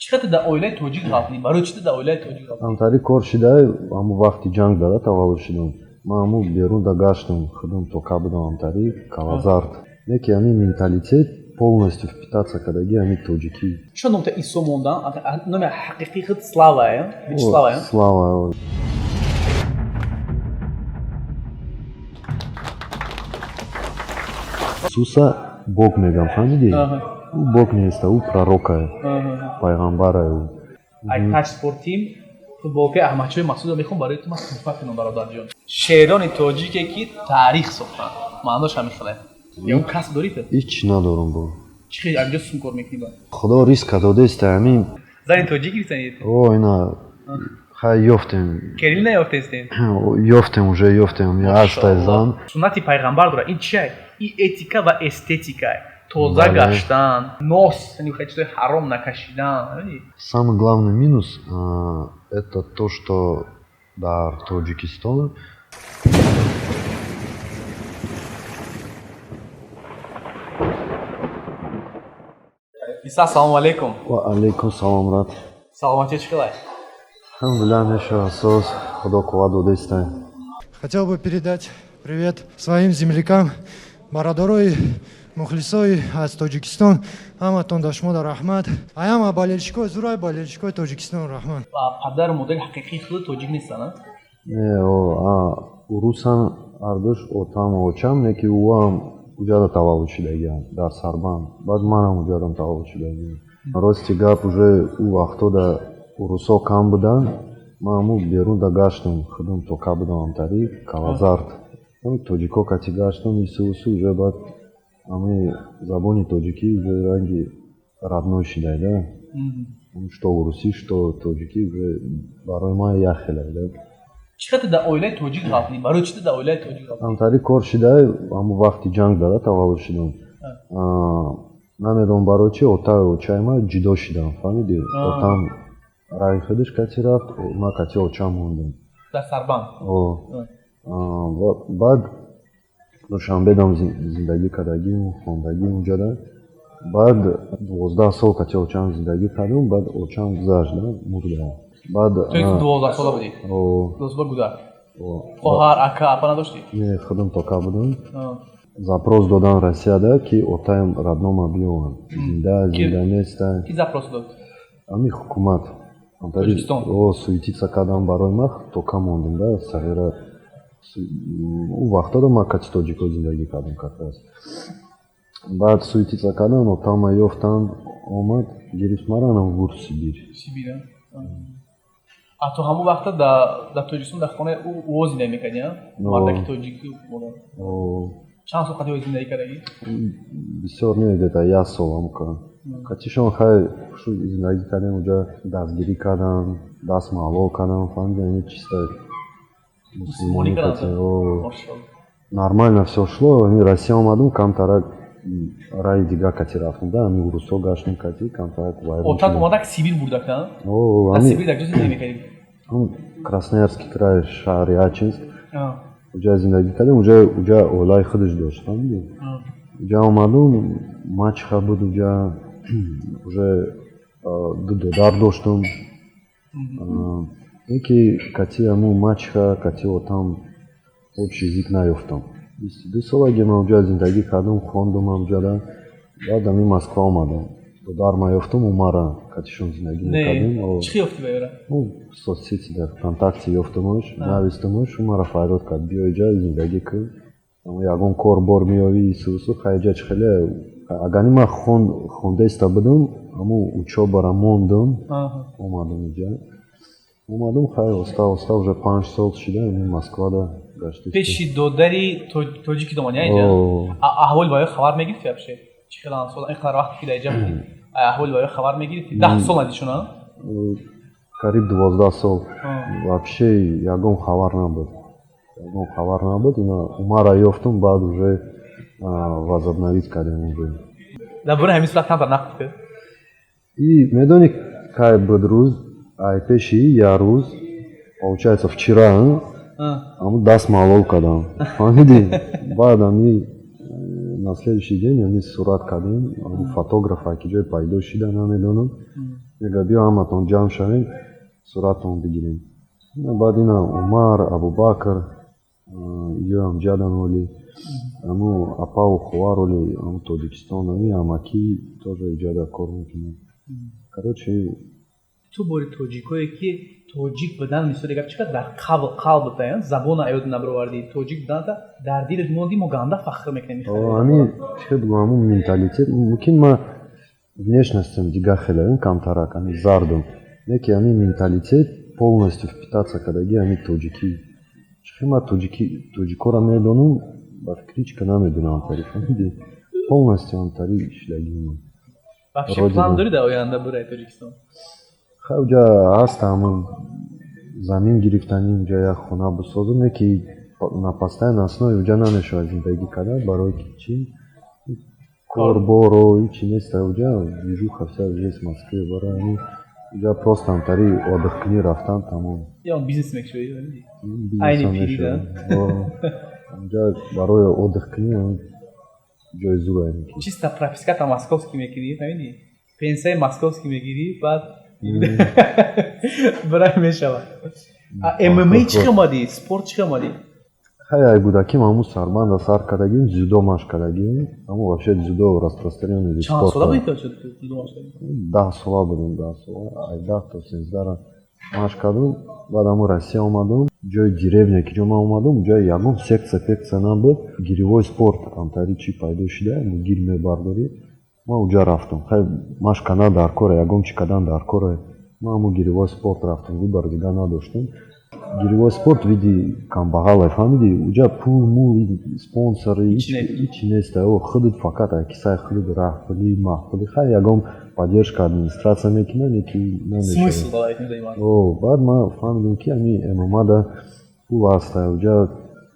Чиқата да оилаи тоҷик ғафлӣ? Барои чита да оилаи тоҷик ғафлӣ? ҳамтари кор шида ҳамун вақти ҷанг дара таваллуд шидам. Ман ҳамун берун да гаштам, худам тока будам ҳамтари Калазарт. Неки ҳамин менталитет полностью впитаться кардаги ҳамин тоҷикӣ. Чӣ номта Исо мондан? Номи ҳақиқии худ Слава е? Вячеслава е? Слава. Исуса Бог мегам, фаҳмидӣ? Ӯ Бог нест, ӯ пророка, пайғамбара ӯ. Ай Touch Sport Team футболкаи Аҳмадшоҳи Масъудро мехоҳам барои ту ман тӯҳфа кунам, бародарҷон. Шеърони тоҷике ки таърих сохтанд. Маънош ҳамин хеле. Ё касб дорӣ ту? Ҳеҷ чӣ надорам бо. Чӣ хел анҷо сум кор мекунӣ ба? Худо ризқ додааст ҳамин. Зани тоҷики бисанед? Ина хай ёфтем. Кирилл наёфтестед? Ёфтем уже ёфтем. Я ҳастай зан. Суннати пайғамбар дора. Ин чӣ? Ин этика ва эстетика. Тоза гаштан, нос, яъни чизои ҳаром накашидан. Самый главный минус это то, что дар Тоҷикистон Иса, ассалому алейкум. Ва алейкум салом, брат. Саломатия чӣ хеле? Алхамдулиллах, меша асос, Худо қувват додааст. Хотел бы передать привет своим землякам, бародарои, мухлисои аз Тоҷикистон, ҳаматон дашмода раҳмат. Аяма болельщикои зурай, болельщикои Тоҷикистон раҳмат. Ва падару модари ҳақиқии худ тоҷик нестанд? Не, урусам ардош отам очам, неки ӯам уҷада таваллуд шидагиам дар Сарбанд. Баъд манам уҷадам таваллуд шидагиам. Рости гап уже ӯ вақтода урусо кам буданд. Ман ҳамун берун да гаштам, худам тока будам ҳамтари Калазарт. Тоҷико кати гаштам, ису уже баъд ҳамаи забони тоҷикӣ уже ранги родной шидай, да. Что урусӣ, что тоҷикӣ уже барои ман як хеле, да. Чиқата да оилаи тоҷик ғафлӣ? Барои чита да оилаи тоҷик ғафлӣ? ҳамтари кор шида ҳамун вақти ҷанг дара таваллуд шидам. Намедонам барои чи отаи очаи ман ҷудо шидам, фаҳмидӣ? Отам раи худаш кати рафт, ман кати очам мондам. Дар Сарбанд? Баъд душанбедам зиндагӣ кардагим, хондагим уҷада. Баъд 12 сол кати очам зиндагӣ кардам, баъд очам гузашт, мурда. Баъд то 12 сола будӣ? 12 сола гузашт. хоҳар, ака, апа надоштӣ? Не, худам тока будам. Запрос додам Россияда ки отаям роднома биёванд. Зинда неста. Ки запрос дод? Ҳамин ҳукумат. Тоҷикистон? Суетица кардам барои ман, тока мондам, да, сағира. Ӯ вақтода ман кати тоҷико зиндагӣ кардам катрас. Баъд суетица кардам, отама ёфтам, омад, гирифт марана вурд Сибир. Сибир? А то ҳамун вақта дар Тоҷикистон дар хонаи ӯ зиндагӣ мекардӣ? Мардаки тоҷики модар? Чанд сол қадим зиндагӣ кардагӣ? Бисёр не, где-то 1 сол ҳам кардам. Катишон хай зиндагӣ кардем, уҷа дастгирӣ кардам, даст маҳлол кардам, фаҳмидем, яъни чисто мусулмонӣ кардем. Нормально всё шло. Россия омадам, камтарак раи дига кати рафтем, да, ҳамин урусҳо гаштем кати, камтарак вайрон. Отат омадак Сибир бурдакан? Дар Сибир дар ҷо зиндагӣ мекардӣ? Красноярский край, шаҳри Ачинск. уҷа зиндагӣ кардем, уҷа оилаи худаш дошт, фаҳмидӣ? Уҷа омадам, мачха буд уҷа, уже ду додар доштам. ин ки кати ҳамун мачха, кати отам общий язик наёфтам. 22 солаги ман уҷа зиндагӣ кардам, хондам уҷада. Баъд ҳамин Москва омадам. Додар ма ёфтам, умара катишон зиндагӣ мекардем. Чӣ ёфтӣ ба ёра? Соцсети дар контакти ёфтамаш, навистамаш, умара файрод кард, биё иҷа зиндагӣ кун. Ягон кор бор меёвӣ, ису хайҷа чӣ хеле. Агани ман хондаиста будам, ҳамун учёбара мондам, омадам иҷа. Омадам, хай оста уже 5 сол шида, Москвада гаштем. Пеши додари тоҷики домони иҷа? Аҳволи ба ё хабар мегирифтӣ вообще? Чӣ хел сол инқадар вақте ки дар иҷа будӣ? Аҳволи ба ё хабар мегирифтӣ? 10 сол надишона? Қариб 12 сол. Вообще ягон хабар набуд. Умара ёфтам, баъд уже возобновить кардем уже. Дар бораи ҳамин сурат камтар нақд кунед? И медонӣ кай буд рӯз, ай пеши як рӯз, получается вчера, ҳамун даст маҳлол кардам. Фаҳмидӣ? Баъд ҳамин на следующий день ҳамин сурат кардем, фотографа ки ҷое пайдо шида, намедонам. میگه بیا همتون جمع شویم صورتون بگیریم. بعد اینا عمر، ابوبکر، یا امجدان ولی امو اپا و خوار ولی امو تاجیکستان امی اماکی тоже ایجاد کار میکنه. короче تو бори тоҷикое ки тоҷик будан мисоли гап чиқад дар қалб таян забона аёд наброварди тоҷик буданда дар дилет монди мо ганда фахр мекунем. ами чиқад гуаму менталитет мумкин ма внешностям дига хелаем камтарак ами зардум неки ами менталитет полностью впитаться кадаги ами тоҷики чиқи ма тоҷикора медонум ба фикричка намедунам тари фаҳмиди полностью антари ишлагима. вообще план дори дар оянда бураи тоҷикистон? хай уҷа ҳаст ҳамун замин гирифтани уҷа як хона бисозум не ки на постоянно основе уҷа намешавад зиндагӣ кардан барои ки чи корборо ичи неста уҷа движуха вся здесь в Москве барани уҷа просто антари отдыхкунӣ рафтан тамом ё бизнес мекушои айни пирида уҷа барои отдыхкунӣ ҷои зурае мекунӣ чиста прописката московский мекунӣ фаҳмидӣ пенсияи московский мегирӣ баъд брай мешавад. мма чӣ хелмадӣ спорт чӣ хелмадӣ? хай ай будаким ҳамун сарбанда сар кардагим дзюдо машқ кардагим ҳамун вообще дзюдо распространённый вид спорта. чанд сола будӣ то дзюдо машқ кардӣ? 10 сола будем 10 сола ай 10 то 13 машқ кардум баъд ҳамун Россия омадум ҷои деревня ки ҷо ман омадум ҷои ягон секция набуд гиревой спорт антари чӣ пайдо шуда гир мебардорӣ ман уҷа рафтум хай машқ кардан дар коре ягон чӣ кардан дар коре ман ҳамун гиревой спорт рафтум выбор дига надоштум. гиревой спорт види камбағале фаҳмидӣ уҷа пул мул спонсори ичи неста худут фақат акисаи худут раҳбарӣ маҳбулӣ хай ягон поддержка администратсия мекунад неки намешавад. баъд ман фаҳмидам ки ами ммада пул аста уҷа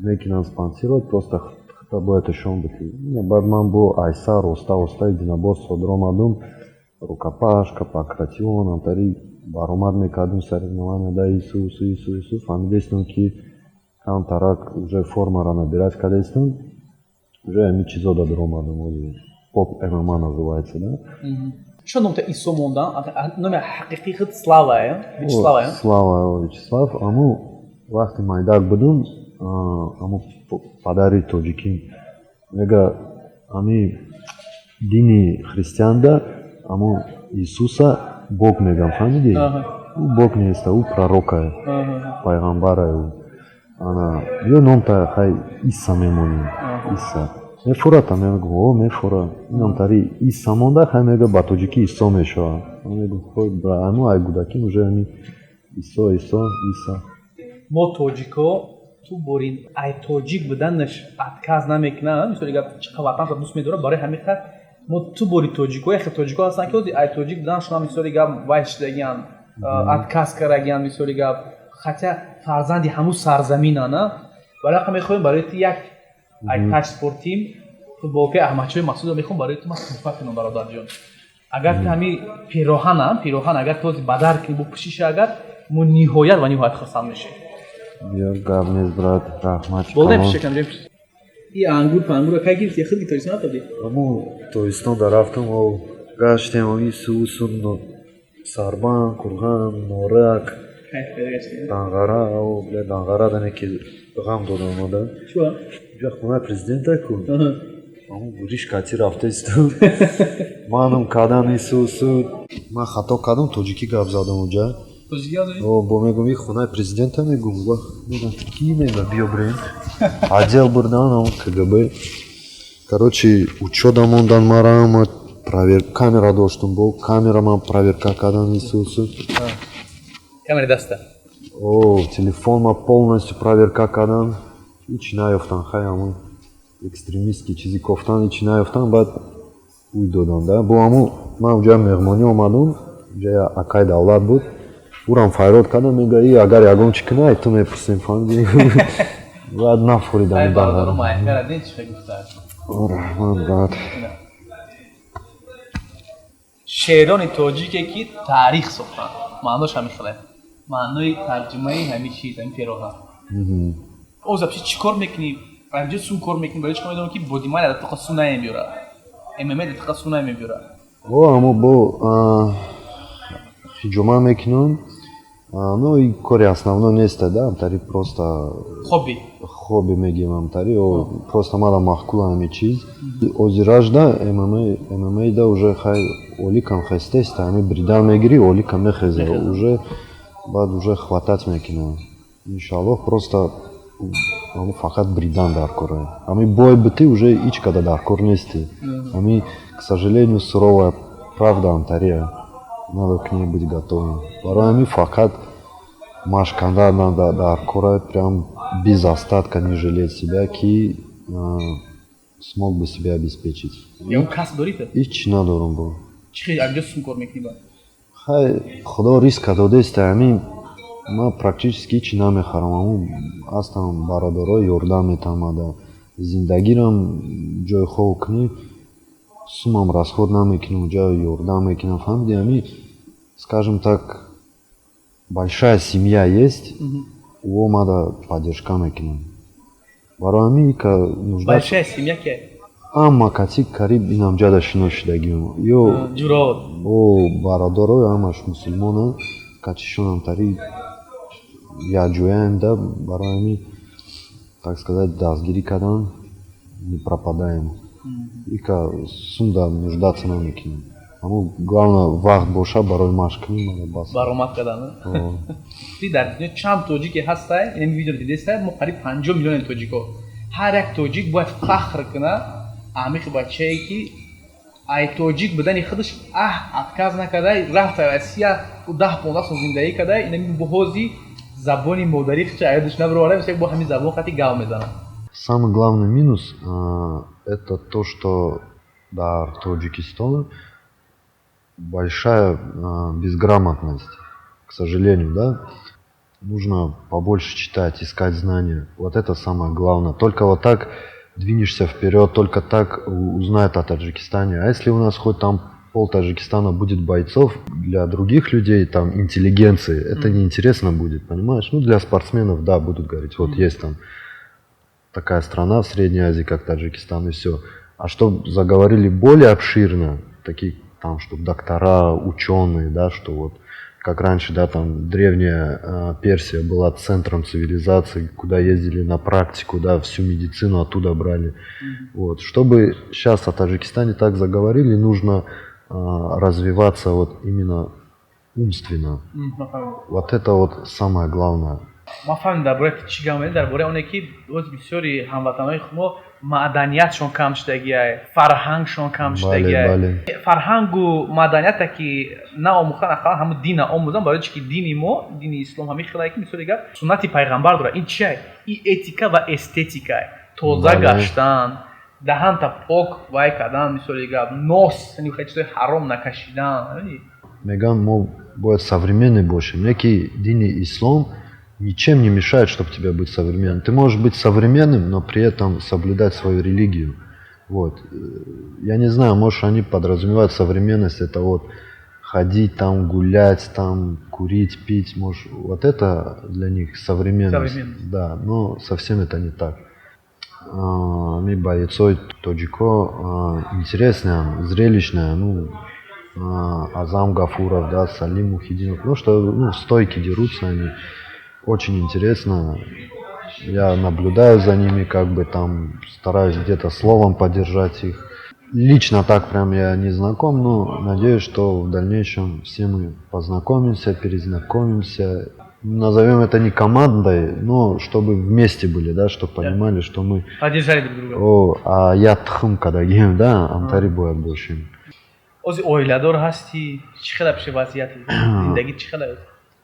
мекунанд спонсировать просто хита бояд шон битӣ. баъд ман бо айсар оста единобор содир омадум рукопашка пакратион антари баромад мекардум соревнования да ису фаҳмидастум ки камтарак уже формаро набирать кардастум уже ами чизо додир омадум поп мма называется да. чӣ номта исо мондан номи ҳақиқии худ слава вячеслав аму вақти майдак будум аму падари тоҷиким мега ами дини христианда аму Исуса Бог мегам фаҳмидӣ Бог неста ӯ пророка пайғамбара ана ё номта хай Иса мемонем Иса мефурата мегӯ мефура инамтари Иса монда хай мега ба тоҷикӣ Исо мешавад мегӯ хой ану ай будаким уже ами Исо Иса мо тоҷико ту борин ай тоҷик буданаш отказ намекунад мисоли гап чиқа ватанро дӯст медорад барои ҳамин хат мо ту бори тоҷико яхе тоҷико ҳастан ки ози ай тоҷик будан шуна мисоли гап вай шидагиян отказ карагиян мисоли гап хотя фарзанди ҳамун сарзаминана вале ақа мехоҳем барои ту як ай тач спорт тим футболкаи аҳмадшоҳи масъудро мехоҳам барои ту ман тухфа кунам бародарҷон агар ту ҳамин пироҳан агар ту ози бадар кунӣ бупӯшиша агар мо ниҳоят ва ниҳоят хурсанд мешем. биё гап нест брат раҳмат болдем пишакам и ангура кай гирифти худ гитаристон натоди аму тоистон дарафтам гаштем ису сарбан курған норак данғара дане ки ғам додамада ҷа хонаи президента ку аму гуриш кати рафтаистам манум кардам ису ман хато кардам тоҷикӣ гап задам уҷа бо мегум хонаи президента мегум ки мега биё брем отдел бурдан ам КГБ короче учёта мондан марам камера доштум бо камера ман проверка кардам исусу камера даста телефон ман полностью проверка кардам ҳич наёфтам хай ҳамун экстремистки чизи кофтан ҳич наёфтам баъд уй додам да бо ҳамун ман уҷа меҳмонӣ омадум уҷа акай давлат буд урам файрод кардам мега агар ягон чӣ кунай ту мепурсем фаҳмидӣ баъд нафуридам раҳмат брат шеърони тоҷике ки таърих сохтанд маънош ҳамин хеле маънои тарҷумаи ҳамин чиз ҳамин пироҳа озапчи чӣ кор мекунӣ ранҷо сун кор мекунӣ барои чиқа медонам ки бодимай датоқа су наемеёрад мма датоқа су намебиёрад аммо бо хиҷома мекунам. Ну и кори основной нест, да, амтари просто хобби мегем амтари, просто мара махкула ҳами чиз. Озираж да, ММА да уже хай оликам хестест, ҳами бридан мегири, оликам мехезе, уже баъд уже хватать мекунам. Иншаллоҳ просто ҳами фақат бридан дар кор. Ҳами бой бити уже ҳеҷ када дар кор нести. Ҳами, к сожалению, суровая правда амтари. Надо к ней быть готовым. Барои ҳамин фақат машқ кардан дар кора прям без остатка не жалеть себя, ки смог бы себя обеспечить. касб дорид? Ҳеч надорам бо. Анҷо кор мекунӣ? Хай худо ризқ додест, ҳамин ман практически ҳеч намехарам. Ҳамун ҳастам бародаро ёрдам метавонад. Зиндагирам ҷои хоб кунӣ, сумам расход намекунам, ҷои ёрдам мекунам. Фаҳмиди, ҳамин, скажем так, большая семья есть, его надо поддержка мекунам. Барои ҳамин ка нужда. Большая семья ки? Амма кати кариб инам ҷада шино шудагиам. Ё ҷурод. Бародарои ҳамаш мусулмона, катишон амтари якҷояем да, барои ҳамин, так сказать, дастгирӣ кардан не пропадаем. И ка сунда нуждаться намекунем. Ҳамун главное вақт боша барои машқ кунем, бас. Баромад кардан. Ти дар дунё чанд тоҷике ҳастай? Ин видео дидестай? Мо қариб 50 миллион тоҷико. Ҳар як тоҷик бояд фахр куна амиқи бачае ки ай тоҷик будани худаш отказ накардай, рафта Россия 10-15 сол зиндагӣ кардай, ин бохози забони модарӣ хича аёдаш набароварда, мисол бо ҳамин забон хати гав мезанад. Самый главный минус это то, что дар Таджикистане большая безграмотность, к сожалению, да. Нужно побольше читать, искать знания. Вот это самое главное. Только вот так двинешься вперед, только так узнают о Таджикистане. А если у нас хоть там пол Таджикистана будет бойцов, для других людей, там, интеллигенции, это неинтересно будет, понимаешь? Ну, для спортсменов, да, будут говорить, вот есть там такая страна в Средней Азии, как Таджикистан, и все. А чтобы заговорили более обширно, такие там, чтобы доктора, ученые, да, что вот как раньше, да, там древняя Персия была центром цивилизации, куда ездили на практику, да, всю медицину оттуда брали. Вот. Чтобы сейчас о Таджикистане так заговорили, нужно развиваться вот именно умственно. Вот это вот самое главное. ма фаҳмидам дар бораи чӣ гап мезанед, дар бораи оне ки боз бисёри ҳамватанои мо маъданиятшон кам шудагиай, фарҳангшон кам шудагиай. Фарҳангу маъданията ки наомӯхтан ақаллан ҳамун дин омӯзан, барои чи ки дини мо, дини ислом ҳамин хелае ки мисоли гап суннати пайғамбар дорад. Ин чиай? Ин этика ва эстетикай. Тоза гаштан, даҳанта пок вай кардан, мисоли гап нос, яъне чизои ҳаром накашидан. Меган, мо бояд современный бошем. Некий дини ислом ничем не мешает, чтобы тебе быть современным. Ты можешь быть современным, но при этом соблюдать свою религию. Вот. Я не знаю, может, они подразумевают современность, это вот ходить там, гулять там, курить, пить, может, вот это для них современность. Да, но совсем это не так. Ми бойцой Тоджико интересная, зрелищная, ну, Азам Гафуров, да, Салим Мухиддинов, ну, что, ну, в стойке дерутся они. Очень интересно. Я наблюдаю за ними, как бы там стараюсь где-то словом поддержать их. Лично так прям я не знаком, но надеюсь, что в дальнейшем все мы познакомимся, перезнакомимся. Назовем это не командой, но чтобы вместе были, да, чтобы понимали, что мы... Поддержали друг друга. А я тхым кадагим, да, амтари бояд бошим. Ози оиладор ҳасти, чӣ хела пеши вазъияти зиндагӣ чӣ хела?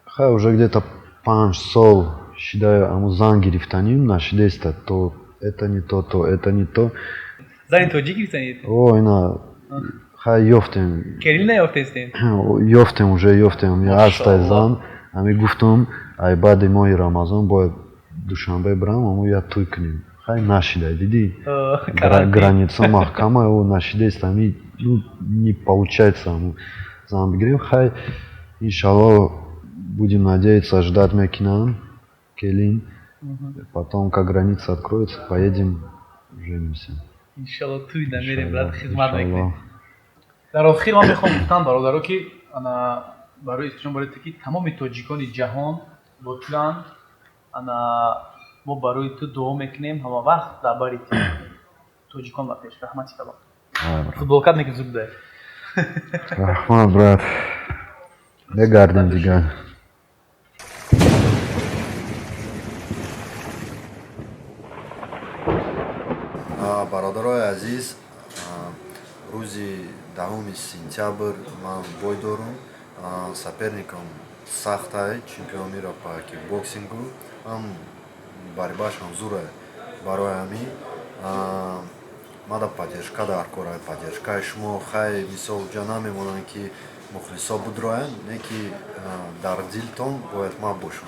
Хай уже где-то 5 сол шидаи аму зан гирифтаним, нашидеста, то это не то, то это не то. Зани тоҷик гирифтанид? О, ина, хай ёфтем. Керил наёфтестен? Ёфтем, уже ёфтем. Я ҳастай зан, ами гуфтам, ай баъди моҳи Рамазон бояд душанбе брам, аму я туй кунем. Хай нашидай, диди? Граница маҳкама, о, нашидест, ами, ну, не получается, аму зан бигирем. Хай, иншаллоҳ, будем надеяться, ждать Мекинан, Келин. Потом, как граница откроется, поедем, женимся. Иншаллоh туй намерем брат хизмат мекунем. Дар охир ман мехоҳам гуфтан бародаро ки ана барои изтишон барои ки тамоми тоҷикони ҷаҳон бо туланд ана мо барои ту дуо мекунем ҳама вақт дар бари тоҷикон ба пеш. Раҳмати калом. Футболкат меки зуб дай. Раҳмат, брат. Бегардем дигар. Бародарои азиз, рӯзи 10 сентябр ман бой дорам. Соперникам сахтае, чемпионира по кикбоксингу. Ам борьбашам зуре барои ҳамин. Мада поддержка дар кораи поддержкаи шумо хай мисол ҷа намемонанд ки мухлисо будроянд, не ки дар дилтон бояд ман бошам.